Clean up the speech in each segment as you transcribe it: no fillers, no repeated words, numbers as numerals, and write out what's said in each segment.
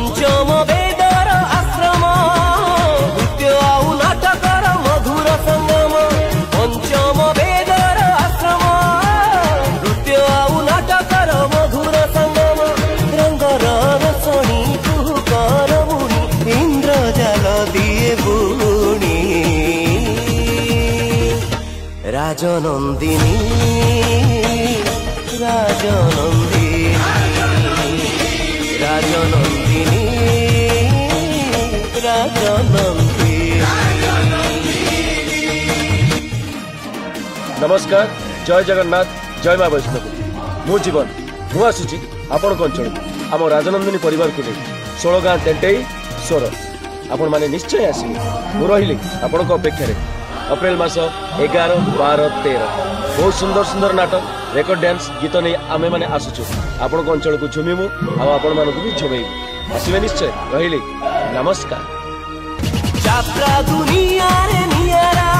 पंचम वेदर आश्रम नृत्य आउ नाटकर मधुर संगम पंचम वेदर आश्रम नृत्य आउ नाटकर मधुर संगम रंगर रसणी कुकर मुनि इंद्रजाल दिए बुणी राजनंदिनी राजनंदिनी राजनंदिनी राजनंदिनी। नमस्कार जय जगन्नाथ जय माँ वैष्णवी मो जीवन मु आसुची आपण अंचल आम राजनंदिनी परिवार को नहीं 16 गाँ तेंटेई स्वर आपण माने निश्चय आसवे मु रही आपण अपेक्षा अप्रैल मास 11, 12, 13 बहुत सुंदर सुंदर नाटक रेकर्ड डांस गीत नहीं आमे माने आसुचु आपण अंचल को झुमिमु आपण मानक भी झुमेइबु आसवे निश्चय रही नमस्कार। यात्रा दुनिया रे नियारा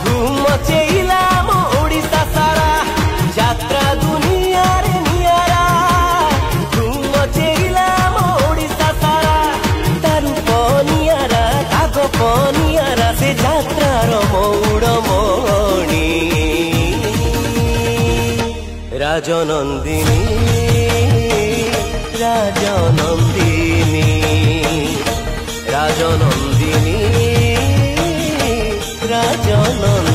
धूम मचेइला मो ओडिसा सारा यात्रा दुनिया रे नियारा धूम मचेइला मो ओडिसा सारा तारु पनियारा कागो पनियारा से यात्रा रो मौड़ मोणी राजनंदिनी राजनंदिनी राजनंदिनी राजनंदिनी।